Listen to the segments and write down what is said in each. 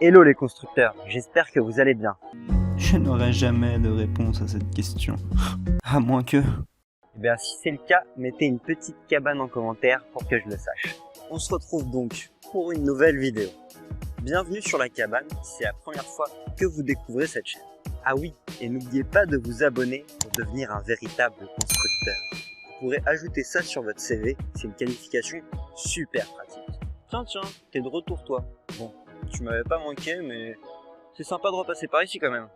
Hello les constructeurs, j'espère que vous allez bien. Je n'aurai jamais de réponse à cette question. À moins que... Eh bien si c'est le cas, mettez une petite cabane en commentaire pour que je le sache. On se retrouve donc pour une nouvelle vidéo. Bienvenue sur la cabane si c'est la première fois que vous découvrez cette chaîne. Ah oui, et n'oubliez pas de vous abonner pour devenir un véritable constructeur. Vous pourrez ajouter ça sur votre CV, c'est une qualification super pratique. Tiens, t'es de retour toi. Bon, tu m'avais pas manqué, mais c'est sympa de repasser par ici quand même.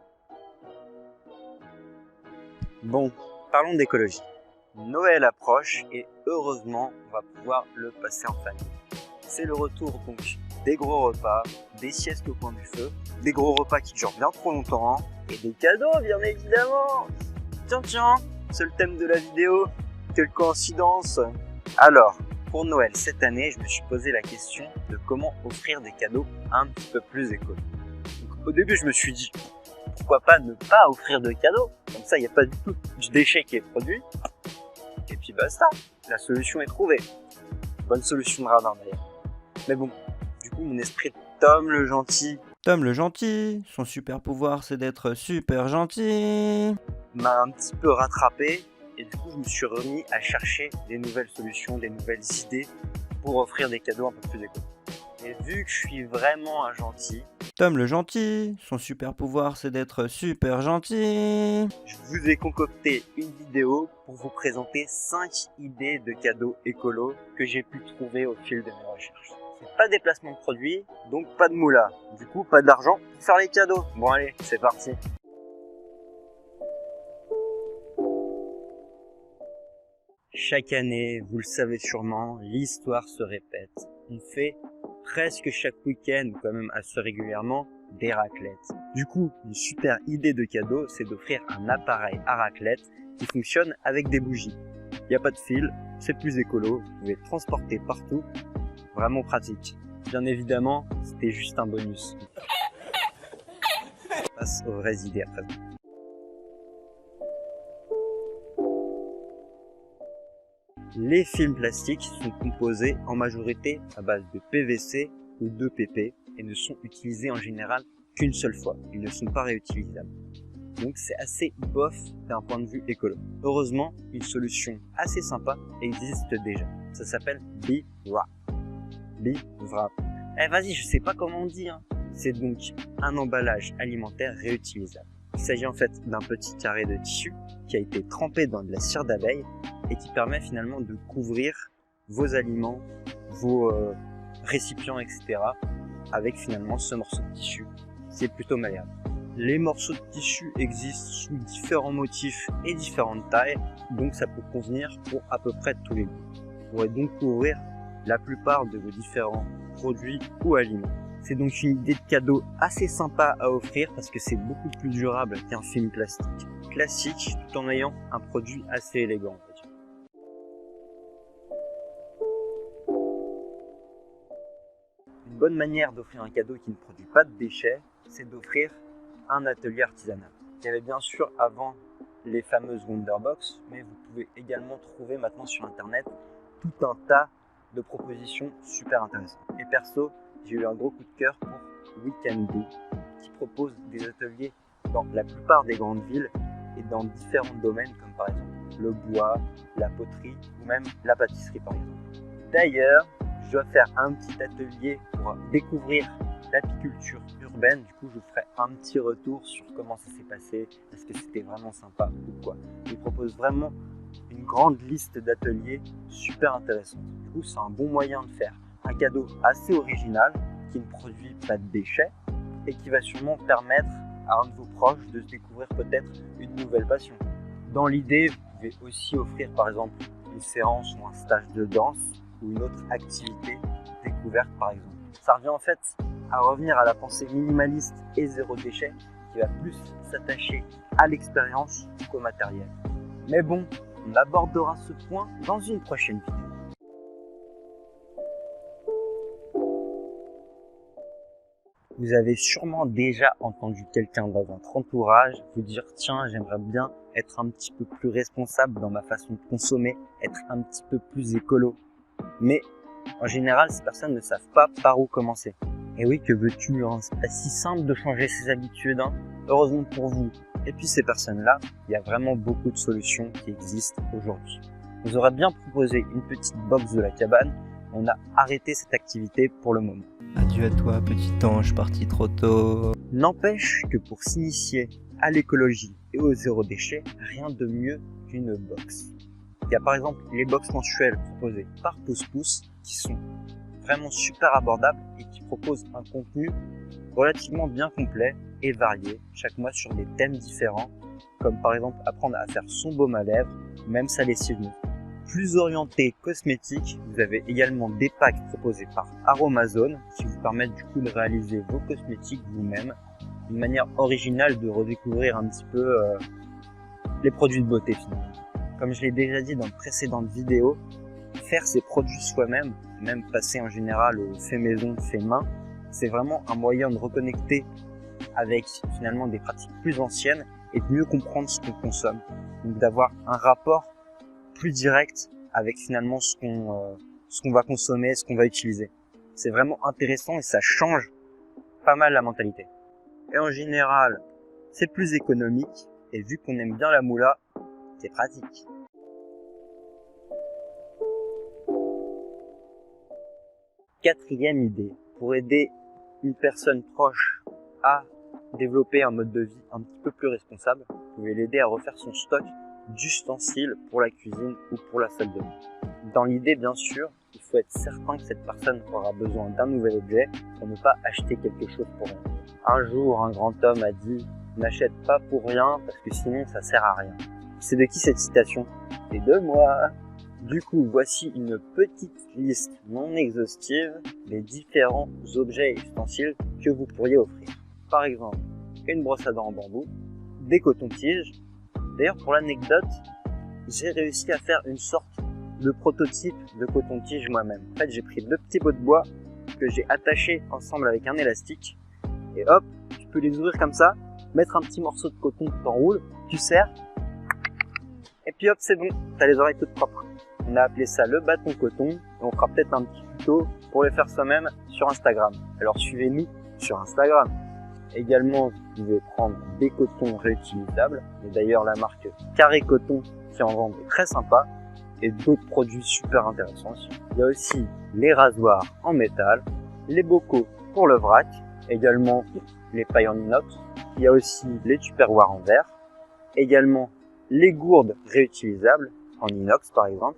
Bon, parlons d'écologie. Noël approche et heureusement, on va pouvoir le passer en famille. C'est le retour donc des gros repas, des siestes au coin du feu, des gros repas qui durent bien trop longtemps et des cadeaux bien évidemment. Tiens, c'est le thème de la vidéo. Quelle coïncidence. Alors, pour Noël cette année, je me suis posé la question de comment offrir des cadeaux un petit peu plus écolo. Donc, au début, je me suis dit, pourquoi pas ne pas offrir de cadeaux? Comme ça, il n'y a pas du tout du déchet qui est produit. Et puis basta, la solution est trouvée. Bonne solution de radin d'ailleurs. Mais bon, du coup, mon esprit de Tom le gentil Tom le gentil, son super pouvoir c'est d'être super gentil. m'a un petit peu rattrapé. Et du coup, je me suis remis à chercher des nouvelles solutions, des nouvelles idées pour offrir des cadeaux un peu plus écolo. Et vu que je suis vraiment un gentil, Tom le gentil, son super pouvoir c'est d'être super gentil. je vous ai concocté une vidéo pour vous présenter 5 idées de cadeaux écolos que j'ai pu trouver au fil de mes recherches. C'est pas des placements de produits, donc pas de moula. Du coup, pas d'argent pour faire les cadeaux. Bon allez, c'est parti. Chaque année, vous le savez sûrement, l'histoire se répète. On fait presque chaque week-end, ou quand même assez régulièrement, des raclettes. Du coup, une super idée de cadeau, c'est d'offrir un appareil à raclette qui fonctionne avec des bougies. Il n'y a pas de fil, c'est plus écolo, vous pouvez le transporter partout, vraiment pratique. Bien évidemment, c'était juste un bonus. On passe aux vraies idées à présent. Les films plastiques sont composés en majorité à base de PVC ou de PP et ne sont utilisés en général qu'une seule fois. Ils ne sont pas réutilisables. Donc c'est assez bof d'un point de vue écolo. Heureusement, une solution assez sympa existe déjà. Ça s'appelle B-Wrap. B-Wrap. Vas-y, je sais pas comment on dit. C'est donc un emballage alimentaire réutilisable. Il s'agit en fait d'un petit carré de tissu qui a été trempé dans de la cire d'abeille et qui permet finalement de couvrir vos aliments, vos récipients, etc. avec finalement ce morceau de tissu. C'est plutôt malléable. Les morceaux de tissu existent sous différents motifs et différentes tailles, donc ça peut convenir pour à peu près tous les goûts. Vous pourrez donc couvrir la plupart de vos différents produits ou aliments. C'est donc une idée de cadeau assez sympa à offrir parce que c'est beaucoup plus durable qu'un film plastique classique tout en ayant un produit assez élégant. Une bonne manière d'offrir un cadeau qui ne produit pas de déchets, c'est d'offrir un atelier artisanal. Il y avait bien sûr avant les fameuses Wonderbox, mais vous pouvez également trouver maintenant sur internet tout un tas de propositions super intéressantes. Et perso, j'ai eu un gros coup de cœur pour We Can Do, qui propose des ateliers dans la plupart des grandes villes et dans différents domaines comme par exemple le bois, la poterie ou même la pâtisserie par exemple. D'ailleurs, je dois faire un petit atelier pour découvrir l'apiculture urbaine. Du coup, je vous ferai un petit retour sur comment ça s'est passé, est-ce que c'était vraiment sympa ou quoi. Je vous propose vraiment une grande liste d'ateliers super intéressants. Du coup, c'est un bon moyen de faire un cadeau assez original qui ne produit pas de déchets et qui va sûrement permettre à un de vos proches de se découvrir peut-être une nouvelle passion. Dans l'idée, vous pouvez aussi offrir par exemple une séance ou un stage de danse ou une autre activité découverte par exemple. Ça revient en fait à revenir à la pensée minimaliste et zéro déchet qui va plus s'attacher à l'expérience qu'au matériel. Mais bon, on abordera ce point dans une prochaine vidéo. Vous avez sûrement déjà entendu quelqu'un dans votre entourage vous dire « Tiens, j'aimerais bien être un petit peu plus responsable dans ma façon de consommer, être un petit peu plus écolo. » Mais en général, ces personnes ne savent pas par où commencer. Et oui, que veux-tu, hein, c'est pas si simple de changer ses habitudes, hein. Heureusement pour vous. Et puis ces personnes-là, il y a vraiment beaucoup de solutions qui existent aujourd'hui. On vous aurait bien proposé une petite box de la cabane, on a arrêté cette activité pour le moment. Adieu à toi, petit ange parti trop tôt. N'empêche que pour s'initier à l'écologie et au zéro déchet, rien de mieux qu'une box. Il y a par exemple les box mensuelles proposées par Pouce Pouce qui sont vraiment super abordables et qui proposent un contenu relativement bien complet et varié chaque mois sur des thèmes différents, comme par exemple apprendre à faire son baume à lèvres, même sa lessive neuve. Plus orienté cosmétique, vous avez également des packs proposés par Aromazone qui vous permettent du coup de réaliser vos cosmétiques vous-même, une manière originale de redécouvrir un petit peu les produits de beauté finalement. Comme je l'ai déjà dit dans de précédentes vidéos, faire ses produits soi-même, même passer en général au fait maison, fait main, c'est vraiment un moyen de reconnecter avec finalement des pratiques plus anciennes et de mieux comprendre ce qu'on consomme. Donc d'avoir un rapport plus direct avec finalement ce qu'on va consommer, ce qu'on va utiliser. C'est vraiment intéressant et ça change pas mal la mentalité. Et en général, c'est plus économique et vu qu'on aime bien la moula, c'est pratique. Quatrième idée, pour aider une personne proche à développer un mode de vie un petit peu plus responsable, vous pouvez l'aider à refaire son stock d'ustensiles pour la cuisine ou pour la salle de bain. Dans l'idée, bien sûr, il faut être certain que cette personne aura besoin d'un nouvel objet pour ne pas acheter quelque chose pour rien. Un jour, un grand homme a dit « N'achète pas pour rien parce que sinon ça sert à rien ». C'est de qui cette citation? C'est de moi. Du coup, voici une petite liste non exhaustive des différents objets et ustensiles que vous pourriez offrir. Par exemple, une brosse à dents en bambou, des cotons-tiges. D'ailleurs, pour l'anecdote, j'ai réussi à faire une sorte de prototype de coton-tige moi-même. En fait, j'ai pris 2 petits bouts de bois que j'ai attachés ensemble avec un élastique. Et hop, tu peux les ouvrir comme ça, mettre un petit morceau de coton que t'enroules, tu serres, et puis hop, c'est bon, t'as les oreilles toutes propres. On a appelé ça le bâton coton, et on fera peut-être un petit tuto pour les faire soi-même sur Instagram. Alors suivez-nous sur Instagram. Également, vous pouvez prendre des cotons réutilisables, et d'ailleurs la marque Carré Coton qui en vend des très sympas, et d'autres produits super intéressants aussi. Il y a aussi les rasoirs en métal, les bocaux pour le vrac, également les pailles en inox. Il y a aussi les tupperwares en verre, également les gourdes réutilisables en inox par exemple.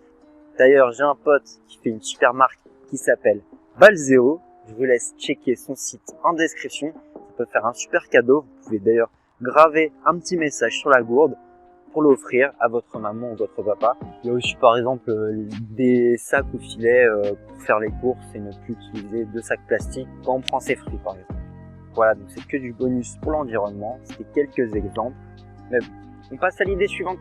D'ailleurs, j'ai un pote qui fait une super marque qui s'appelle Balzeo. Je vous laisse checker son site en description. Ça peut faire un super cadeau. Vous pouvez d'ailleurs graver un petit message sur la gourde pour l'offrir à votre maman ou votre papa. Il y a aussi par exemple des sacs ou filets pour faire les courses et ne plus utiliser de sacs plastiques quand on prend ses fruits par exemple. Voilà, donc c'est que du bonus pour l'environnement. C'était quelques exemples. Mais bon, on passe à l'idée suivante.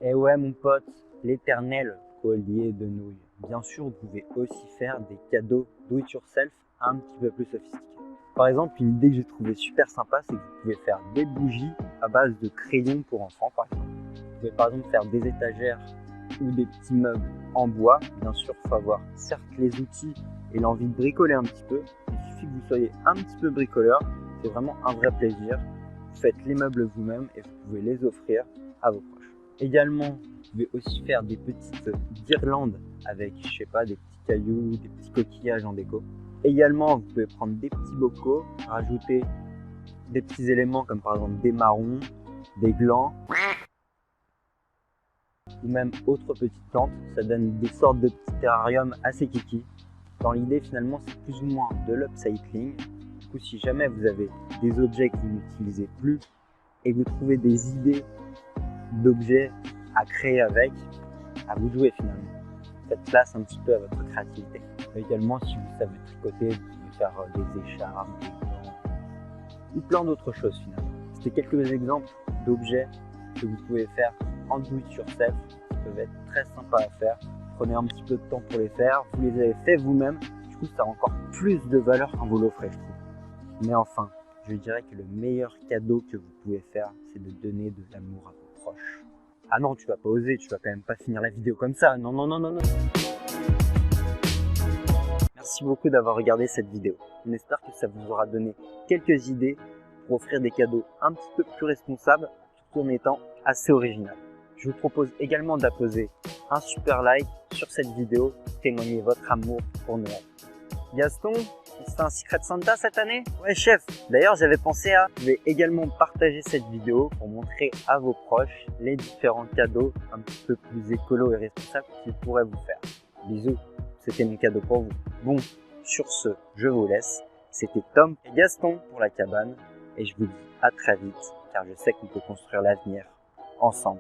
Et ouais mon pote, l'éternel collier de nouilles. Bien sûr, vous pouvez aussi faire des cadeaux do it yourself un petit peu plus sophistiqués. Par exemple, une idée que j'ai trouvée super sympa, c'est que vous pouvez faire des bougies à base de crayons pour enfants par exemple. Vous pouvez par exemple faire des étagères ou des petits meubles en bois. Bien sûr, il faut avoir certes les outils et l'envie de bricoler un petit peu. Il suffit que vous soyez un petit peu bricoleur, c'est vraiment un vrai plaisir. Vous faites les meubles vous-même et vous pouvez les offrir à vos proches. Également, vous pouvez aussi faire des petites guirlandes avec, je sais pas, des petits cailloux, des petits coquillages en déco. Également, vous pouvez prendre des petits bocaux, rajouter des petits éléments comme par exemple des marrons, des glands ou même autres petites plantes. Ça donne des sortes de petits terrariums assez kiki. Dans l'idée, finalement, c'est plus ou moins de l'upcycling. Du coup, si jamais vous avez des objets que vous n'utilisez plus et que vous trouvez des idées d'objets à créer avec, à vous de jouer finalement. Faites place un petit peu à votre créativité. Également, si vous savez tricoter, vous pouvez faire des écharpes, des gants ou plein d'autres choses finalement. C'était quelques exemples d'objets que vous pouvez faire en do it yourself qui peuvent être très sympas à faire. Prenez un petit peu de temps pour les faire, vous les avez fait vous-même, du coup ça a encore plus de valeur quand vous l'offrez, je trouve. Mais enfin, je dirais que le meilleur cadeau que vous pouvez faire, c'est de donner de l'amour à vos proches. Ah non, tu vas pas oser, tu vas quand même pas finir la vidéo comme ça, non, non, non, non, non. Merci beaucoup d'avoir regardé cette vidéo. On espère que ça vous aura donné quelques idées pour offrir des cadeaux un petit peu plus responsables tout en étant assez original. Je vous propose également d'apposer un super like sur cette vidéo pour témoigner votre amour pour Noël. Gaston, c'est un Secret Santa cette année? Ouais chef, d'ailleurs j'avais pensé à, je vais également partager cette vidéo pour montrer à vos proches les différents cadeaux un petit peu plus écolo et responsables qu'ils pourraient vous faire. Bisous, c'était mon cadeau pour vous. Bon, sur ce, je vous laisse. C'était Tom et Gaston pour la cabane et je vous dis à très vite car je sais qu'on peut construire l'avenir ensemble.